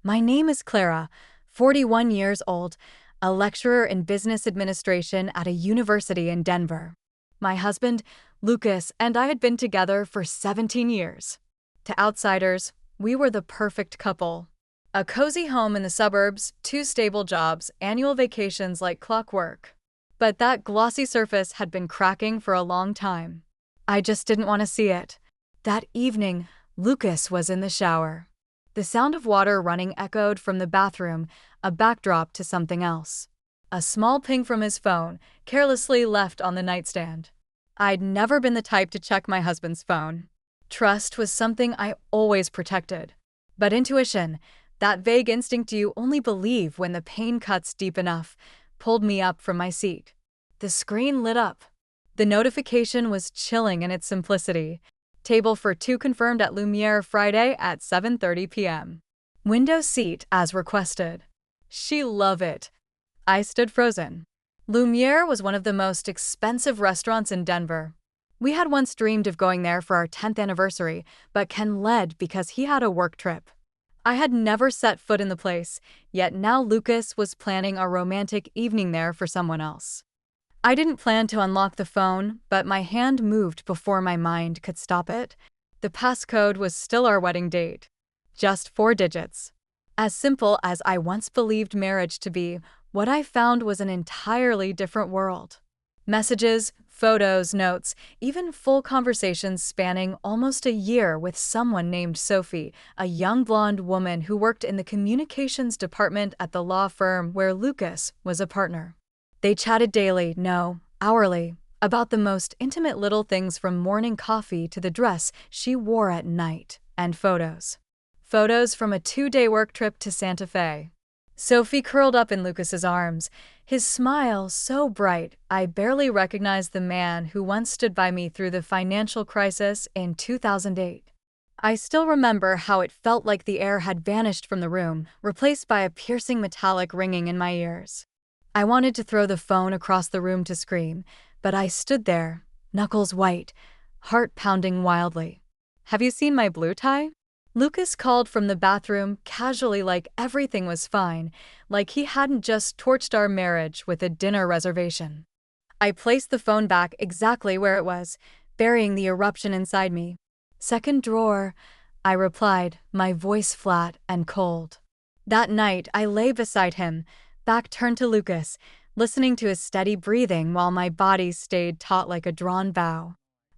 My name is Clara, 41 years old, a lecturer in business administration at a university in Denver. My husband, Lucas, and I had been together for 17 years. To outsiders, we were the perfect couple. A cozy home in the suburbs, 2 stable jobs, annual vacations like clockwork. But that glossy surface had been cracking for a long time. I just didn't want to see it. That evening, Lucas was in the shower. The sound of water running echoed from the bathroom, a backdrop to something else. A small ping from his phone, carelessly left on the nightstand. I'd never been the type to check my husband's phone. Trust was something I always protected. But intuition, that vague instinct you only believe when the pain cuts deep enough, pulled me up from my seat. The screen lit up. The notification was chilling in its simplicity. Table for 2 confirmed at Lumiere Friday at 7:30 p.m. Window seat as requested. She love it. I stood frozen. Lumiere was one of the most expensive restaurants in Denver. We had once dreamed of going there for our 10th anniversary, but Ken led because he had a work trip. I had never set foot in the place, yet now Lucas was planning a romantic evening there for someone else. I didn't plan to unlock the phone, but my hand moved before my mind could stop it. The passcode was still our wedding date. Just 4 digits. As simple as I once believed marriage to be, what I found was an entirely different world. Messages, photos, notes, even full conversations spanning almost a year with someone named Sophie, a young blonde woman who worked in the communications department at the law firm where Lucas was a partner. They chatted daily, no, hourly, about the most intimate little things from morning coffee to the dress she wore at night, and photos. Photos from a 2-day work trip to Santa Fe. Sophie curled up in Lucas's arms, his smile so bright I barely recognized the man who once stood by me through the financial crisis in 2008. I still remember how it felt like the air had vanished from the room, replaced by a piercing metallic ringing in my ears. I wanted to throw the phone across the room to scream, but I stood there, knuckles white, heart pounding wildly. "Have you seen my blue tie?" Lucas called from the bathroom casually, like everything was fine, like he hadn't just torched our marriage with a dinner reservation. I placed the phone back exactly where it was, burying the eruption inside me. "Second drawer," I replied, my voice flat and cold. That night, I lay beside him, back turned to Lucas, listening to his steady breathing while my body stayed taut like a drawn bow.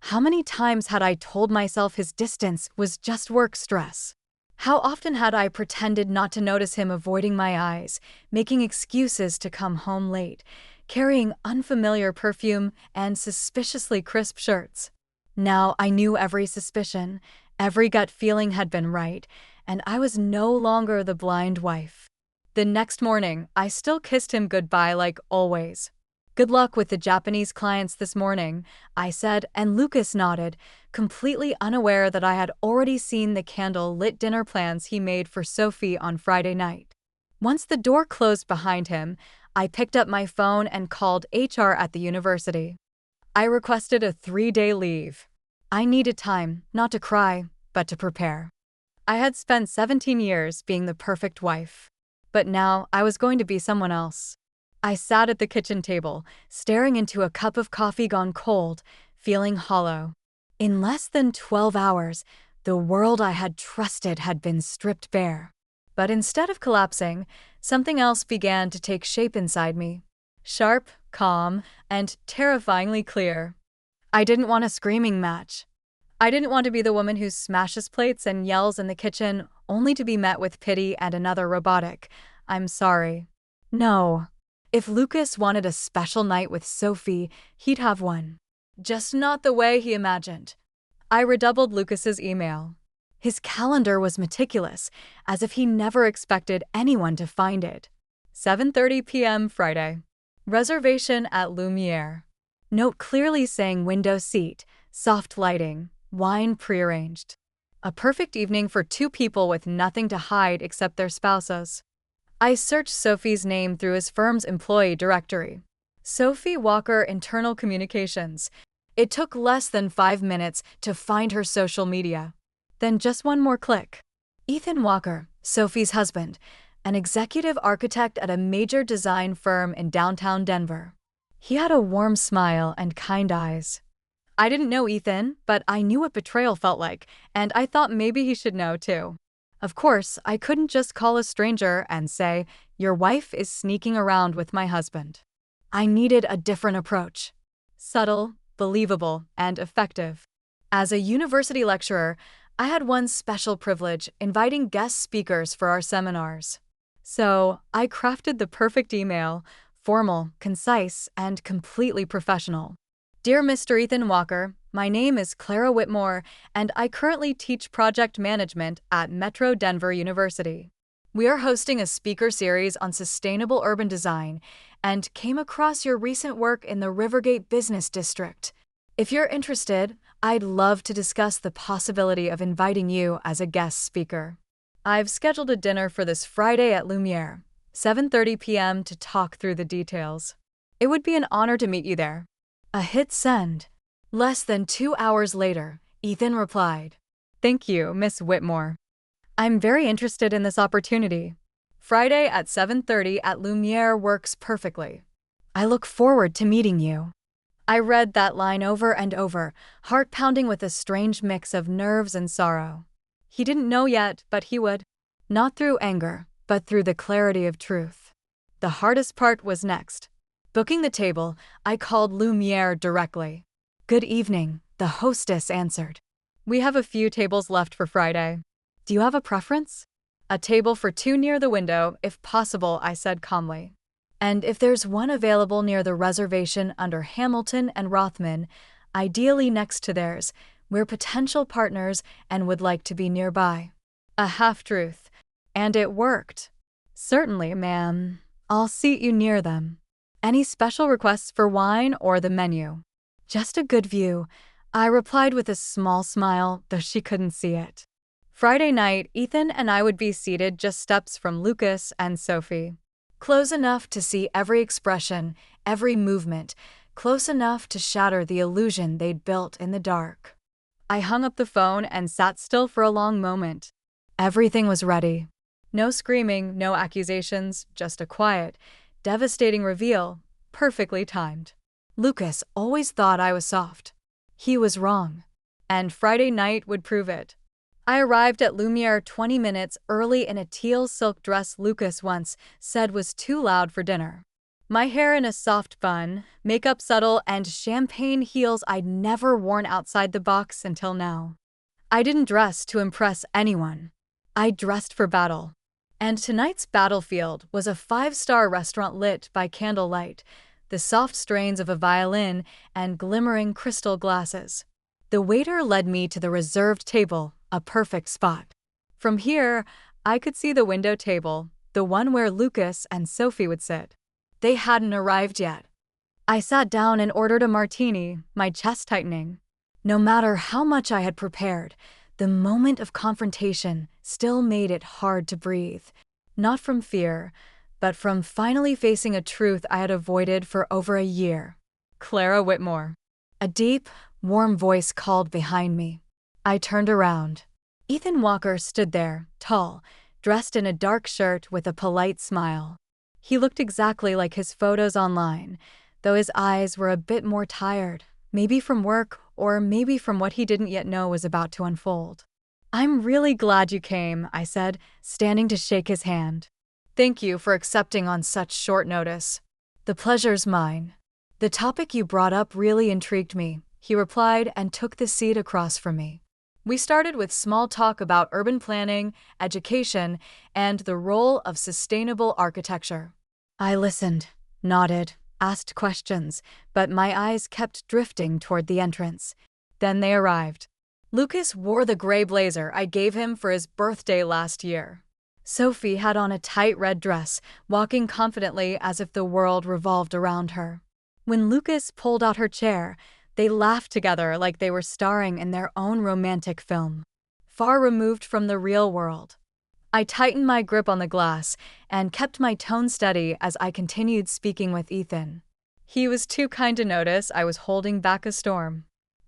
How many times had I told myself his distance was just work stress? How often had I pretended not to notice him avoiding my eyes, making excuses to come home late, carrying unfamiliar perfume and suspiciously crisp shirts? Now I knew every suspicion, every gut feeling had been right, and I was no longer the blind wife. The next morning, I still kissed him goodbye like always. "Good luck with the Japanese clients this morning," I said, and Lucas nodded, completely unaware that I had already seen the candle-lit dinner plans he made for Sophie on Friday night. Once the door closed behind him, I picked up my phone and called HR at the university. I requested a 3-day leave. I needed time, not to cry, but to prepare. I had spent 17 years being the perfect wife. But now I was going to be someone else. I sat at the kitchen table, staring into a cup of coffee gone cold, feeling hollow. In less than 12 hours, the world I had trusted had been stripped bare. But instead of collapsing, something else began to take shape inside me. Sharp, calm, and terrifyingly clear. I didn't want a screaming match. I didn't want to be the woman who smashes plates and yells in the kitchen, only to be met with pity and another robotic, "I'm sorry." No. If Lucas wanted a special night with Sophie, he'd have one. Just not the way he imagined. I redoubled Lucas's email. His calendar was meticulous, as if he never expected anyone to find it. 7:30 p.m. Friday. Reservation at Lumiere. Note clearly saying window seat, soft lighting, wine prearranged. A perfect evening for 2 people with nothing to hide except their spouses. I searched Sophie's name through his firm's employee directory. Sophie Walker, Internal Communications. It took less than 5 minutes to find her social media. Then just one more click. Ethan Walker, Sophie's husband, an executive architect at a major design firm in downtown Denver. He had a warm smile and kind eyes. I didn't know Ethan, but I knew what betrayal felt like, and I thought maybe he should know too. Of course, I couldn't just call a stranger and say, "Your wife is sneaking around with my husband." I needed a different approach. Subtle, believable, and effective. As a university lecturer, I had one special privilege, inviting guest speakers for our seminars. So, I crafted the perfect email, formal, concise, and completely professional. Dear Mr. Ethan Walker, my name is Clara Whitmore, and I currently teach project management at Metro Denver University. We are hosting a speaker series on sustainable urban design and came across your recent work in the Rivergate Business District. If you're interested, I'd love to discuss the possibility of inviting you as a guest speaker. I've scheduled a dinner for this Friday at Lumiere, 7:30 p.m. to talk through the details. It would be an honor to meet you there. A hit send. Less than 2 hours later, Ethan replied, "Thank you, Miss Whitmore. I'm very interested in this opportunity. Friday at 7:30 at Lumiere works perfectly. I look forward to meeting you." I read that line over and over, heart pounding with a strange mix of nerves and sorrow. He didn't know yet, but he would. Not through anger, but through the clarity of truth. The hardest part was next. Booking the table, I called Lumiere directly. "Good evening," the hostess answered. "We have a few tables left for Friday. Do you have a preference?" "A table for two near the window, if possible," I said calmly. "And if there's one available near the reservation under Hamilton and Rothman, ideally next to theirs, we're potential partners and would like to be nearby." A half-truth. And it worked. "Certainly, ma'am. I'll seat you near them. Any special requests for wine or the menu?" "Just a good view," I replied with a small smile, though she couldn't see it. Friday night, Ethan and I would be seated just steps from Lucas and Sophie. Close enough to see every expression, every movement, close enough to shatter the illusion they'd built in the dark. I hung up the phone and sat still for a long moment. Everything was ready. No screaming, no accusations, just a quiet, devastating reveal, perfectly timed. Lucas always thought I was soft. He was wrong. And Friday night would prove it. I arrived at Lumiere 20 minutes early in a teal silk dress Lucas once said was too loud for dinner. My hair in a soft bun, makeup subtle, and champagne heels I'd never worn outside the box until now. I didn't dress to impress anyone. I dressed for battle. And tonight's battlefield was a 5-star restaurant lit by candlelight, the soft strains of a violin, and glimmering crystal glasses. The waiter led me to the reserved table, a perfect spot. From here, I could see the window table, the one where Lucas and Sophie would sit. They hadn't arrived yet. I sat down and ordered a martini, my chest tightening. No matter how much I had prepared, the moment of confrontation still made it hard to breathe. Not from fear, but from finally facing a truth I had avoided for over a year. "Clara Whitmore." A deep, warm voice called behind me. I turned around. Ethan Walker stood there, tall, dressed in a dark shirt with a polite smile. He looked exactly like his photos online, though his eyes were a bit more tired, maybe from work or maybe from what he didn't yet know was about to unfold. "I'm really glad you came," I said, standing to shake his hand. "Thank you for accepting on such short notice." "The pleasure's mine. The topic you brought up really intrigued me," he replied and took the seat across from me. We started with small talk about urban planning, education, and the role of sustainable architecture. I listened, nodded, asked questions, but my eyes kept drifting toward the entrance. Then they arrived. Lucas wore the gray blazer I gave him for his birthday last year. Sophie had on a tight red dress, walking confidently as if the world revolved around her. When Lucas pulled out her chair, they laughed together like they were starring in their own romantic film, far removed from the real world. I tightened my grip on the glass and kept my tone steady as I continued speaking with Ethan. He was too kind to notice I was holding back a storm.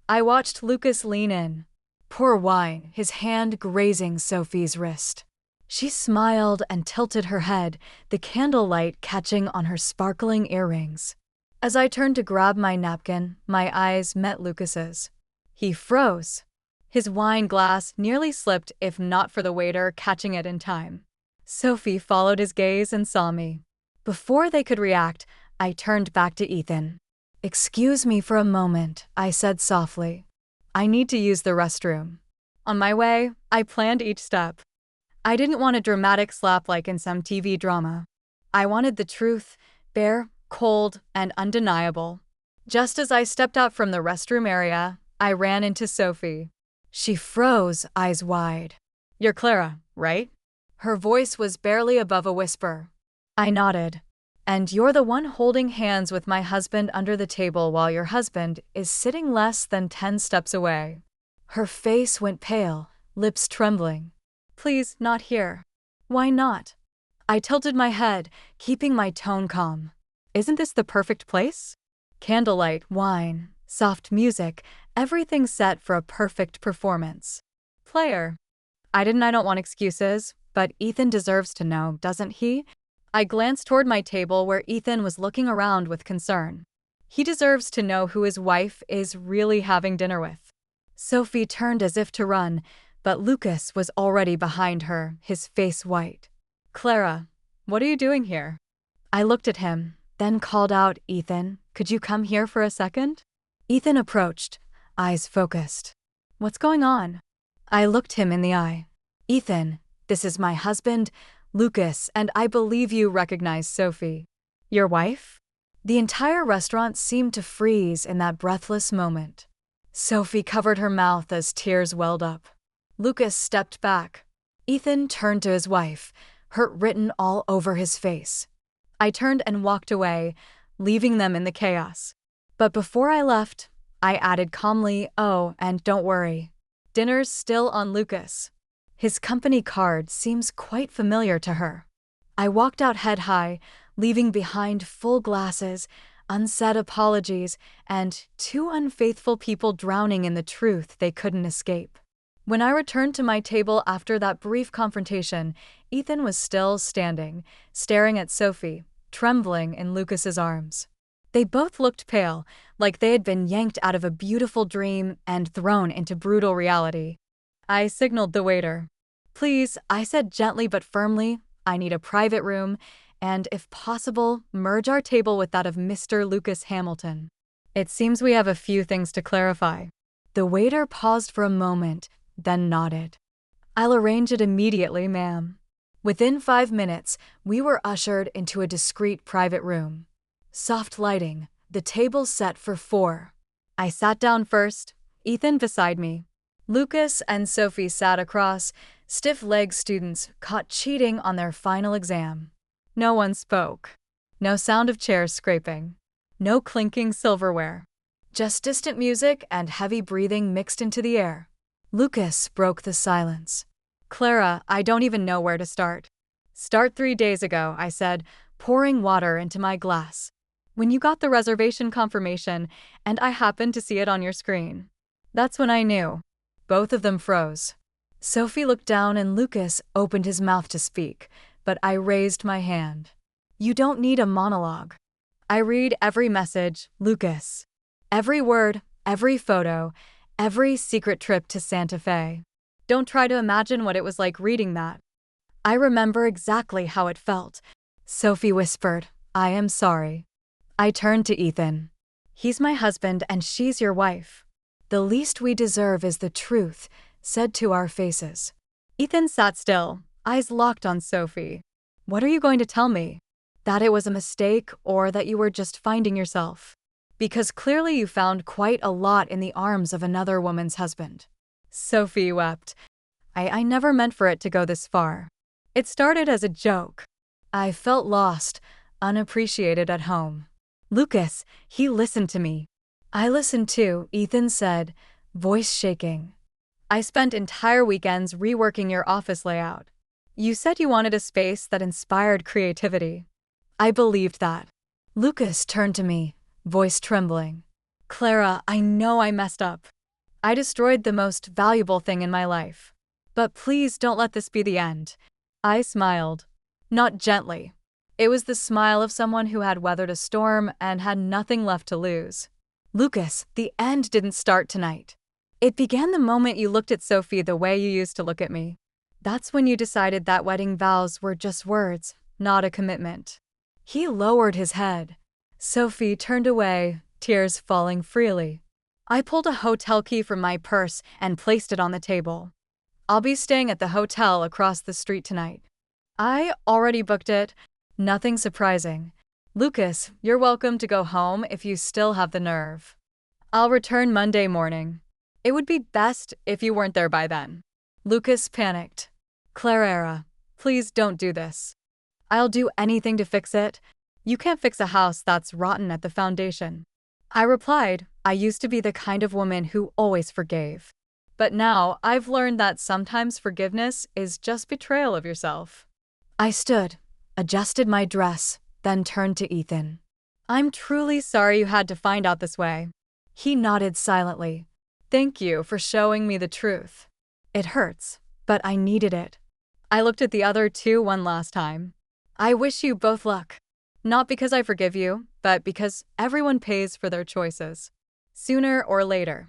I watched Lucas lean in, pour wine, his hand grazing Sophie's wrist. She smiled and tilted her head, the candlelight catching on her sparkling earrings. As I turned to grab my napkin, my eyes met Lucas's. He froze. His wine glass nearly slipped if not for the waiter catching it in time. Sophie followed his gaze and saw me. Before they could react, I turned back to Ethan. "Excuse me for a moment," I said softly. "I need to use the restroom." On my way, I planned each step. I didn't want a dramatic slap like in some TV drama. I wanted the truth, bare, cold, and undeniable. Just as I stepped out from the restroom area, I ran into Sophie. She froze, eyes wide. "You're Clara, right?" Her voice was barely above a whisper. I nodded. "And you're the one holding hands with my husband under the table while your husband is sitting less than 10 steps away." Her face went pale, lips trembling. "Please, not here." "Why not?" I tilted my head, keeping my tone calm. "Isn't this the perfect place?" Candlelight, wine, soft music, everything set for a perfect performance. "Player." I don't want excuses, but Ethan deserves to know, doesn't he? I glanced toward my table where Ethan was looking around with concern. He deserves to know who his wife is really having dinner with. Sophie turned as if to run, but Lucas was already behind her, his face white. "Clara, what are you doing here?" I looked at him, then called out, "Ethan, could you come here for a second?" Ethan approached, eyes focused. "What's going on?" I looked him in the eye. "Ethan, this is my husband, Lucas, and I believe you recognize Sophie." "Your wife?" The entire restaurant seemed to freeze in that breathless moment. Sophie covered her mouth as tears welled up. Lucas stepped back. Ethan turned to his wife, hurt written all over his face. I turned and walked away, leaving them in the chaos. But before I left, I added calmly, "Oh, and don't worry. Dinner's still on Lucas. His company card seems quite familiar to her." I walked out head high, leaving behind full glasses, unsaid apologies, and 2 unfaithful people drowning in the truth they couldn't escape. When I returned to my table after that brief confrontation, Ethan was still standing, staring at Sophie, trembling in Lucas's arms. They both looked pale, like they had been yanked out of a beautiful dream and thrown into brutal reality. I signaled the waiter. "Please," I said gently but firmly, "I need a private room, and if possible, merge our table with that of Mr. Lucas Hamilton. It seems we have a few things to clarify." The waiter paused for a moment, then nodded. "I'll arrange it immediately, ma'am." Within 5 minutes, we were ushered into a discreet private room. Soft lighting, the table set for 4. I sat down first, Ethan beside me. Lucas and Sophie sat across, stiff-legged students caught cheating on their final exam. No one spoke. No sound of chairs scraping. No clinking silverware. Just distant music and heavy breathing mixed into the air. Lucas broke the silence. "Clara, I don't even know where to start." "Start 3 days ago," I said, pouring water into my glass. "When you got the reservation confirmation, and I happened to see it on your screen. That's when I knew." Both of them froze. Sophie looked down and Lucas opened his mouth to speak, but I raised my hand. "You don't need a monologue. I read every message, Lucas. Every word, every photo, every secret trip to Santa Fe. Don't try to imagine what it was like reading that." I remember exactly how it felt. Sophie whispered, "I am sorry." I turned to Ethan. "He's my husband and she's your wife. The least we deserve is the truth, said to our faces." Ethan sat still, eyes locked on Sophie. "What are you going to tell me? That it was a mistake or that you were just finding yourself? Because clearly you found quite a lot in the arms of another woman's husband." Sophie wept. I never meant for it to go this far. It started as a joke. I felt lost, unappreciated at home. Lucas, he listened to me. I listened too, Ethan said, voice shaking. "I spent entire weekends reworking your office layout. You said you wanted a space that inspired creativity. I believed that." Lucas turned to me, voice trembling. "Clara, I know I messed up. I destroyed the most valuable thing in my life. But please don't let this be the end. I smiled. Not gently. It was the smile of someone who had weathered a storm and had nothing left to lose. Lucas, the end didn't start tonight. It began the moment you looked at Sophie the way you used to look at me. That's when you decided that wedding vows were just words, not a commitment. He lowered his head. Sophie turned away, tears falling freely. I pulled a hotel key from my purse and placed it on the table. I'll be staying at the hotel across the street tonight. I already booked it. Nothing surprising. Lucas, you're welcome to go home if you still have the nerve. I'll return Monday morning. It would be best if you weren't there by then. Lucas panicked. Clara, please don't do this. I'll do anything to fix it. You can't fix a house that's rotten at the foundation. I replied, I used to be the kind of woman who always forgave. But now I've learned that sometimes forgiveness is just betrayal of yourself. I stood, adjusted my dress, then turned to Ethan. I'm truly sorry you had to find out this way. He nodded silently. Thank you for showing me the truth. It hurts, but I needed it. I looked at the other two one last time. I wish you both luck. Not because I forgive you, but because everyone pays for their choices. Sooner or later.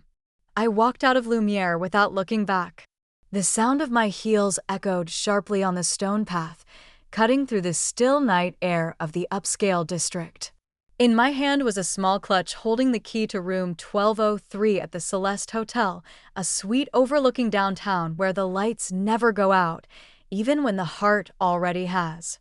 I walked out of Lumiere without looking back. The sound of my heels echoed sharply on the stone path, cutting through the still night air of the upscale district. In my hand was a small clutch holding the key to room 1203 at the Celeste Hotel, a suite overlooking downtown where the lights never go out, even when the heart already has.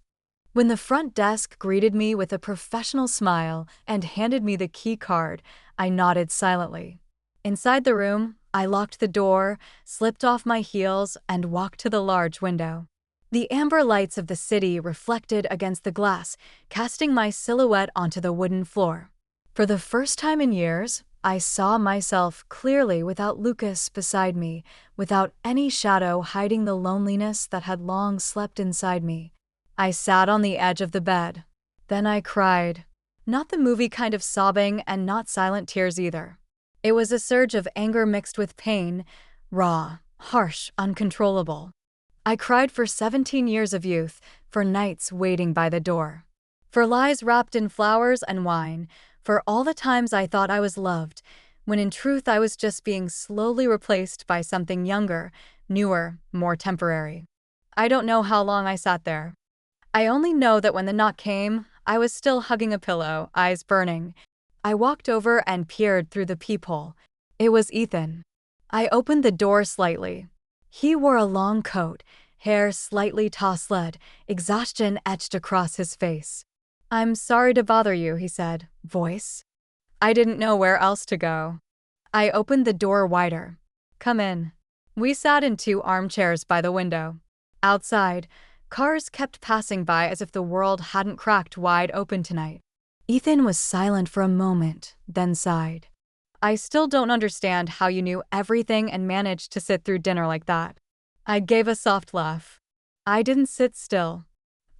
When the front desk greeted me with a professional smile and handed me the key card, I nodded silently. Inside the room, I locked the door, slipped off my heels, and walked to the large window. The amber lights of the city reflected against the glass, casting my silhouette onto the wooden floor. For the first time in years, I saw myself clearly without Lucas beside me, without any shadow hiding the loneliness that had long slept inside me. I sat on the edge of the bed. Then I cried. Not the movie kind of sobbing and not silent tears either. It was a surge of anger mixed with pain, raw, harsh, uncontrollable. I cried for 17 years of youth, for nights waiting by the door. For lies wrapped in flowers and wine, for all the times I thought I was loved, when in truth I was just being slowly replaced by something younger, newer, more temporary. I don't know how long I sat there. I only know that when the knock came, I was still hugging a pillow, eyes burning. I walked over and peered through the peephole. It was Ethan. I opened the door slightly. He wore a long coat, hair slightly tousled, exhaustion etched across his face. I'm sorry to bother you, he said, voice. I didn't know where else to go. I opened the door wider. Come in. We sat in two armchairs by the window. Outside, cars kept passing by as if the world hadn't cracked wide open tonight. Ethan was silent for a moment, then sighed. I still don't understand how you knew everything and managed to sit through dinner like that. I gave a soft laugh. I didn't sit still.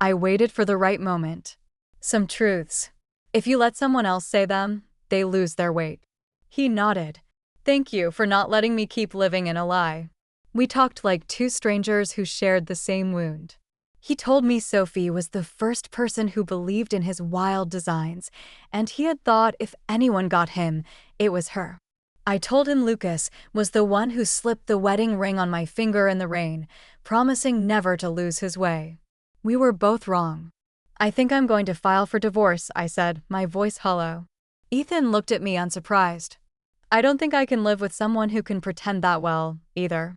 I waited for the right moment. Some truths. If you let someone else say them, they lose their weight. He nodded. Thank you for not letting me keep living in a lie. We talked like two strangers who shared the same wound. He told me Sophie was the first person who believed in his wild designs, and he had thought if anyone got him, it was her. I told him Lucas was the one who slipped the wedding ring on my finger in the rain, promising never to lose his way. We were both wrong. I think I'm going to file for divorce, I said, my voice hollow. Ethan looked at me unsurprised. I don't think I can live with someone who can pretend that well, either.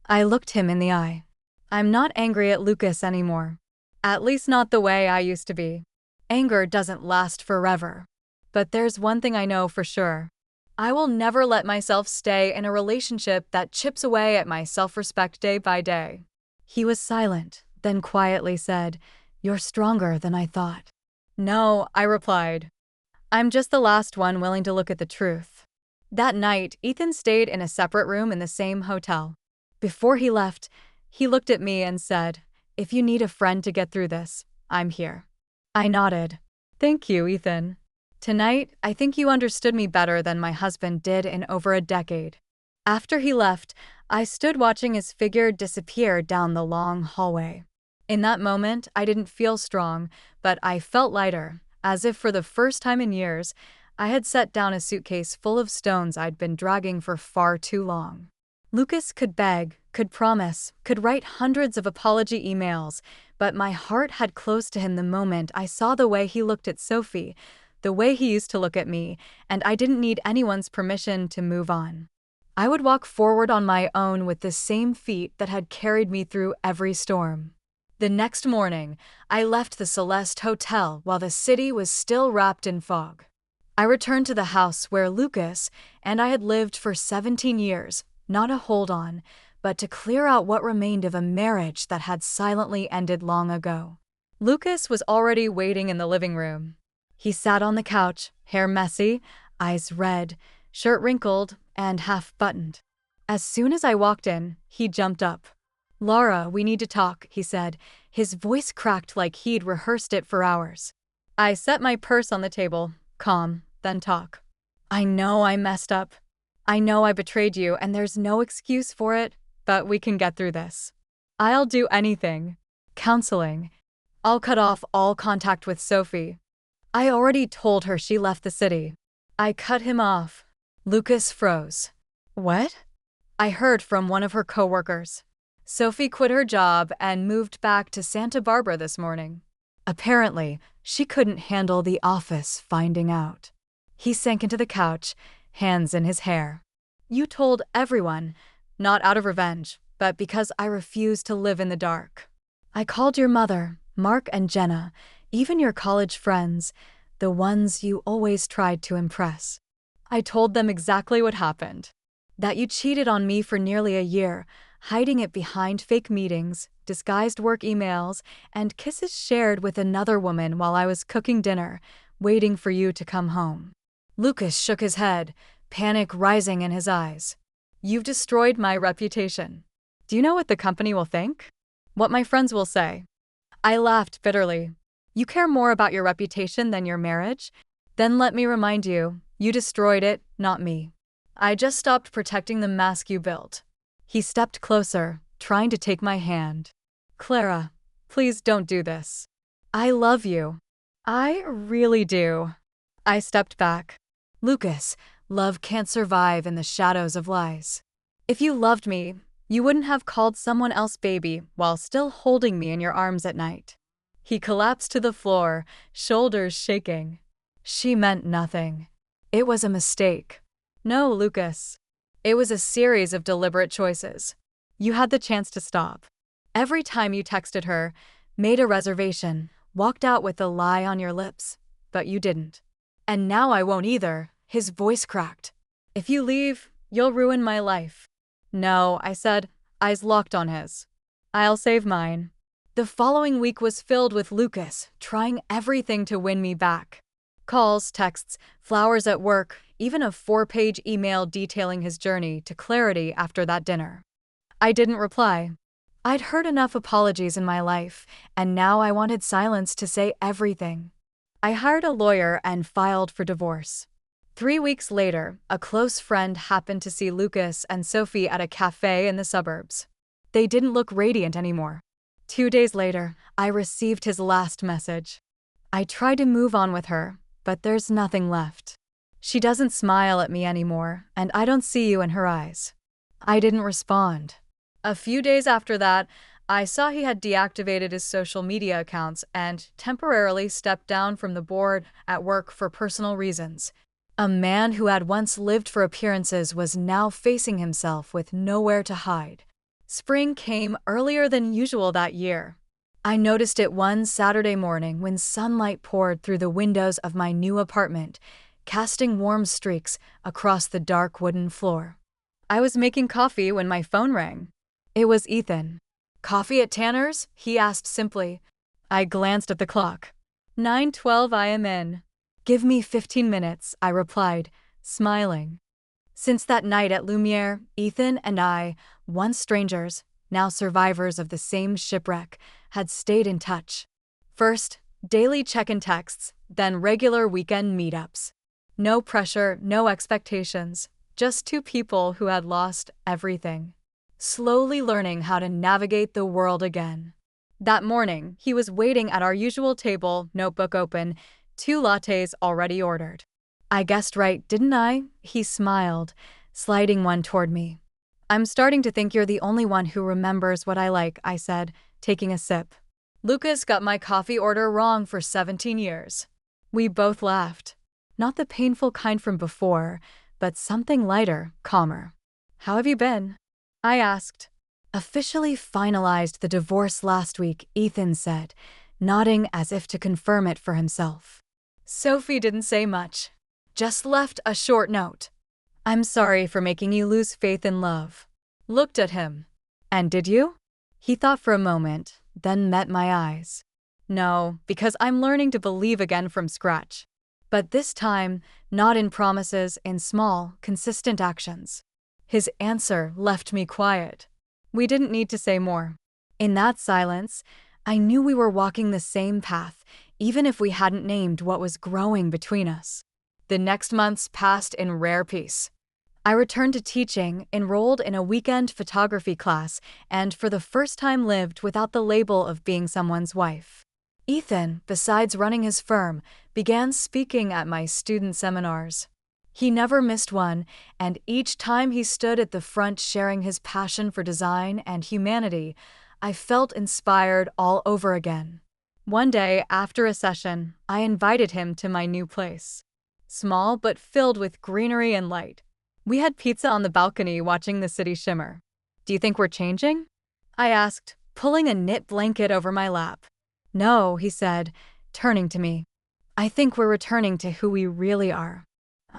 I looked him in the eye. I'm not angry at Lucas anymore. At least not the way I used to be. Anger doesn't last forever. But there's one thing I know for sure. I will never let myself stay in a relationship that chips away at my self-respect day by day. He was silent, then quietly said, You're stronger than I thought. No, I replied. I'm just the last one willing to look at the truth. That night, Ethan stayed in a separate room in the same hotel. Before he left, he looked at me and said, If you need a friend to get through this, I'm here. I nodded. Thank you, Ethan. Tonight, I think you understood me better than my husband did in over a decade. After he left, I stood watching his figure disappear down the long hallway. In that moment, I didn't feel strong, but I felt lighter, as if for the first time in years, I had set down a suitcase full of stones I'd been dragging for far too long. Lucas could beg, could promise, could write hundreds of apology emails, but my heart had closed to him the moment I saw the way he looked at Sophie, the way he used to look at me, and I didn't need anyone's permission to move on. I would walk forward on my own with the same feet that had carried me through every storm. The next morning, I left the Celeste Hotel while the city was still wrapped in fog. I returned to the house where Lucas and I had lived for 17 years, not a hold-on, but to clear out what remained of a marriage that had silently ended long ago. Lucas was already waiting in the living room. He sat on the couch, hair messy, eyes red, shirt wrinkled, and half-buttoned. As soon as I walked in, he jumped up. "Laura, we need to talk," he said, his voice cracked like he'd rehearsed it for hours. I set my purse on the table, calm, then talk. "I know I messed up. I know I betrayed you, and there's no excuse for it, but we can get through this. I'll do anything. Counseling. I'll cut off all contact with Sophie. I already told her she left the city." I cut him off. Lucas froze. "What?" "I heard from one of her coworkers. Sophie quit her job and moved back to Santa Barbara this morning. Apparently, she couldn't handle the office finding out." He sank into the couch, hands in his hair. "You told everyone, not out of revenge, but because I refused to live in the dark. I called your mother, Mark and Jenna, even your college friends, the ones you always tried to impress. I told them exactly what happened. That you cheated on me for nearly a year, hiding it behind fake meetings, disguised work emails, and kisses shared with another woman while I was cooking dinner, waiting for you to come home." Lucas shook his head, panic rising in his eyes. "You've destroyed my reputation. Do you know what the company will think? What my friends will say?" I laughed bitterly. "You care more about your reputation than your marriage? Then let me remind you, you destroyed it, not me. I just stopped protecting the mask you built." He stepped closer, trying to take my hand. "Clara, please don't do this. I love you. I really do." I stepped back. "Lucas, love can't survive in the shadows of lies. If you loved me, you wouldn't have called someone else baby while still holding me in your arms at night." He collapsed to the floor, shoulders shaking. "She meant nothing. It was a mistake." "No, Lucas. It was a series of deliberate choices. You had the chance to stop. Every time you texted her, made a reservation, walked out with a lie on your lips, but you didn't. And now I won't either." His voice cracked. "If you leave, you'll ruin my life." "No," I said, eyes locked on his. "I'll save mine." The following week was filled with Lucas trying everything to win me back. Calls, texts, flowers at work, even a 4-page email detailing his journey to clarity after that dinner. I didn't reply. I'd heard enough apologies in my life, and now I wanted silence to say everything. I hired a lawyer and filed for divorce. 3 weeks later, a close friend happened to see Lucas and Sophie at a cafe in the suburbs. They didn't look radiant anymore. 2 days later, I received his last message. "I tried to move on with her, but there's nothing left. She doesn't smile at me anymore, and I don't see you in her eyes." I didn't respond. A few days after that, I saw he had deactivated his social media accounts and temporarily stepped down from the board at work for personal reasons. A man who had once lived for appearances was now facing himself with nowhere to hide. Spring came earlier than usual that year. I noticed it one Saturday morning when sunlight poured through the windows of my new apartment, casting warm streaks across the dark wooden floor. I was making coffee when my phone rang. It was Ethan. "Coffee at Tanner's?" he asked simply. I glanced at the clock. 9:12 I am in. "Give me 15 minutes, I replied, smiling. Since that night at Lumiere, Ethan and I, once strangers, now survivors of the same shipwreck, had stayed in touch. First, daily check-in texts, then regular weekend meetups. No pressure, no expectations, just two people who had lost everything, slowly learning how to navigate the world again. That morning, he was waiting at our usual table, notebook open, 2 lattes already ordered. I guessed right, didn't I? He smiled, sliding one toward me. I'm starting to think you're the only one who remembers what I like, I said, taking a sip. Lucas got my coffee order wrong for 17 years. We both laughed. Not the painful kind from before, but something lighter, calmer. How have you been? I asked. Officially finalized the divorce last week, Ethan said, nodding as if to confirm it for himself. Sophie didn't say much. Just left a short note. I'm sorry for making you lose faith in love. Looked at him. And did you? He thought for a moment, then met my eyes. No, because I'm learning to believe again from scratch. But this time, not in promises, in small, consistent actions. His answer left me quiet. We didn't need to say more. In that silence, I knew we were walking the same path, even if we hadn't named what was growing between us. The next months passed in rare peace. I returned to teaching, enrolled in a weekend photography class, and for the first time lived without the label of being someone's wife. Ethan, besides running his firm, began speaking at my student seminars. He never missed one, and each time he stood at the front sharing his passion for design and humanity, I felt inspired all over again. One day, after a session, I invited him to my new place. Small but filled with greenery and light. We had pizza on the balcony watching the city shimmer. Do you think we're changing? I asked, pulling a knit blanket over my lap. No, he said, turning to me. I think we're returning to who we really are.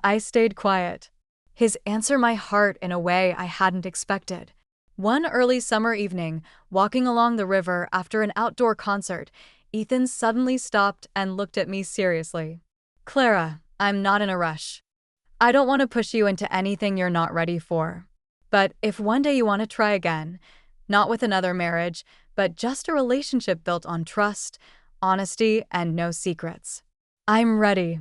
I stayed quiet. His answer my heart in a way I hadn't expected. One early summer evening, walking along the river after an outdoor concert, Ethan suddenly stopped and looked at me seriously. Clara, I'm not in a rush. I don't want to push you into anything you're not ready for. But if one day you want to try again, not with another marriage, but just a relationship built on trust, honesty, and no secrets. I'm ready.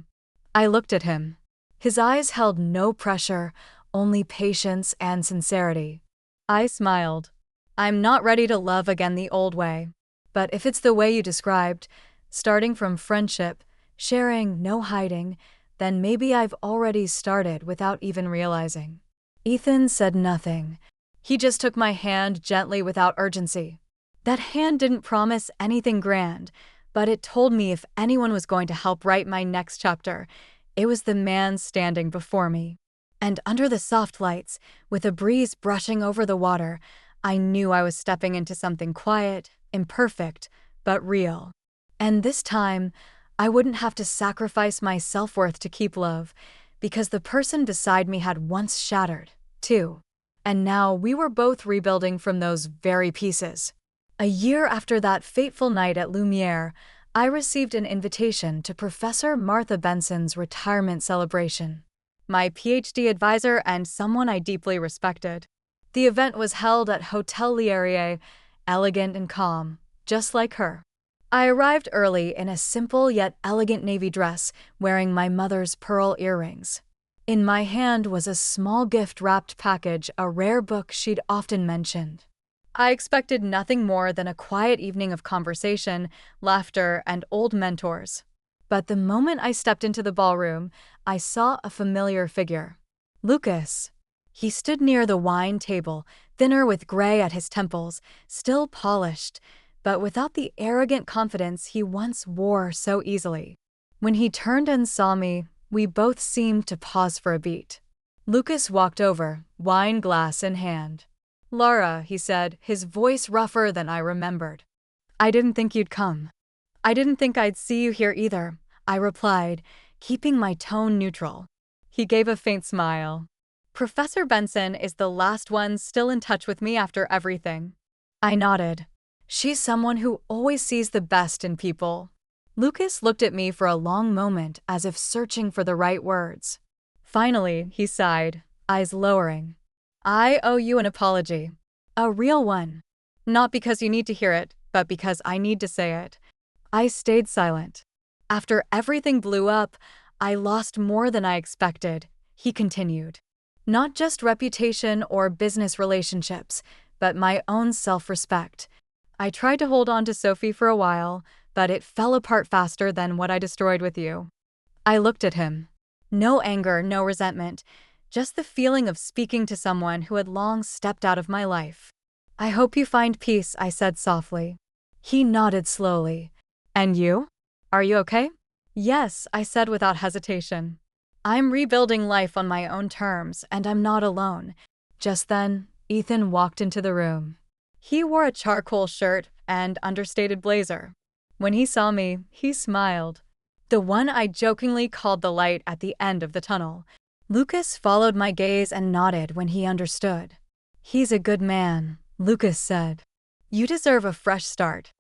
I looked at him. His eyes held no pressure, only patience and sincerity. I smiled. I'm not ready to love again the old way. But if it's the way you described, starting from friendship, sharing, no hiding, then maybe I've already started without even realizing. Ethan said nothing. He just took my hand gently without urgency. That hand didn't promise anything grand, but it told me if anyone was going to help write my next chapter, it was the man standing before me. And under the soft lights, with a breeze brushing over the water, I knew I was stepping into something quiet, imperfect, but real. And this time, I wouldn't have to sacrifice my self-worth to keep love, because the person beside me had once shattered, too. And now we were both rebuilding from those very pieces. A year after that fateful night at Lumiere, I received an invitation to Professor Martha Benson's retirement celebration. My PhD advisor and someone I deeply respected. The event was held at Hotel L'Airier, elegant and calm, just like her. I arrived early in a simple yet elegant navy dress, wearing my mother's pearl earrings. In my hand was a small gift-wrapped package, a rare book she'd often mentioned. I expected nothing more than a quiet evening of conversation, laughter, and old mentors. But the moment I stepped into the ballroom, I saw a familiar figure. Lucas. He stood near the wine table, thinner with gray at his temples, still polished, but without the arrogant confidence he once wore so easily. When he turned and saw me, we both seemed to pause for a beat. Lucas walked over, wine glass in hand. Laura, he said, his voice rougher than I remembered. I didn't think you'd come. I didn't think I'd see you here either, I replied, keeping my tone neutral. He gave a faint smile. Professor Benson is the last one still in touch with me after everything. I nodded. She's someone who always sees the best in people. Lucas looked at me for a long moment as if searching for the right words. Finally, he sighed, eyes lowering. I owe you an apology. A real one. Not because you need to hear it, but because I need to say it. I stayed silent. After everything blew up, I lost more than I expected, he continued. Not just reputation or business relationships, but my own self-respect. I tried to hold on to Sophie for a while, but it fell apart faster than what I destroyed with you. I looked at him. No anger, no resentment, just the feeling of speaking to someone who had long stepped out of my life. I hope you find peace, I said softly. He nodded slowly. And you? Are you okay? Yes, I said without hesitation. I'm rebuilding life on my own terms, and I'm not alone. Just then, Ethan walked into the room. He wore a charcoal shirt and understated blazer. When he saw me, he smiled. The one I jokingly called the light at the end of the tunnel. Lucas followed my gaze and nodded when he understood. He's a good man, Lucas said. You deserve a fresh start.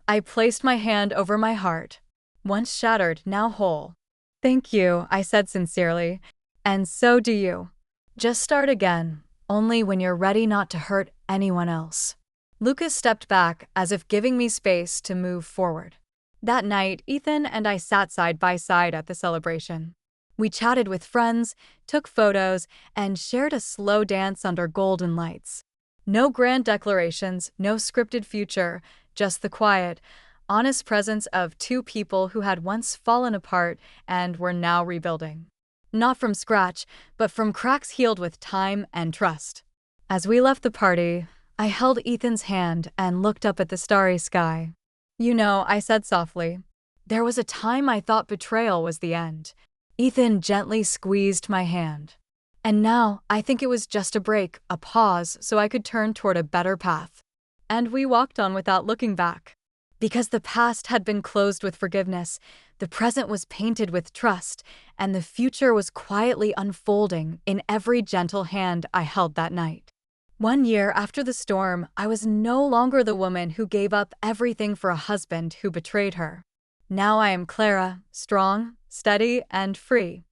I placed my hand over my heart. Once shattered, now whole. Thank you, I said sincerely. And so do you. Just start again, only when you're ready not to hurt anyone else. Lucas stepped back as if giving me space to move forward. That night, Ethan and I sat side by side at the celebration. We chatted with friends, took photos, and shared a slow dance under golden lights. No grand declarations, no scripted future, just the quiet, honest presence of two people who had once fallen apart and were now rebuilding. Not from scratch, but from cracks healed with time and trust. As we left the party, I held Ethan's hand and looked up at the starry sky. You know, I said softly, there was a time I thought betrayal was the end. Ethan gently squeezed my hand. And now, I think it was just a break, a pause, so I could turn toward a better path. And we walked on without looking back. Because the past had been closed with forgiveness, the present was painted with trust, and the future was quietly unfolding in every gentle hand I held that night. 1 year after the storm, I was no longer the woman who gave up everything for a husband who betrayed her. Now I am Clara, strong, steady, and free.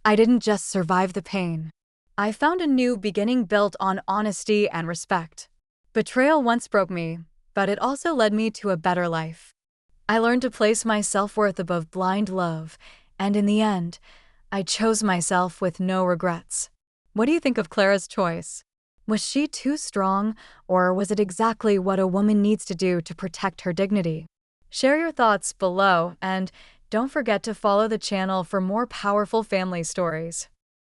I didn't just survive the pain. I found a new beginning built on honesty and respect. Betrayal once broke me, but it also led me to a better life. I learned to place my self-worth above blind love, and in the end, I chose myself with no regrets. What do you think of Clara's choice? Was she too strong, or was it exactly what a woman needs to do to protect her dignity? Share your thoughts below, and don't forget to follow the channel for more powerful family stories.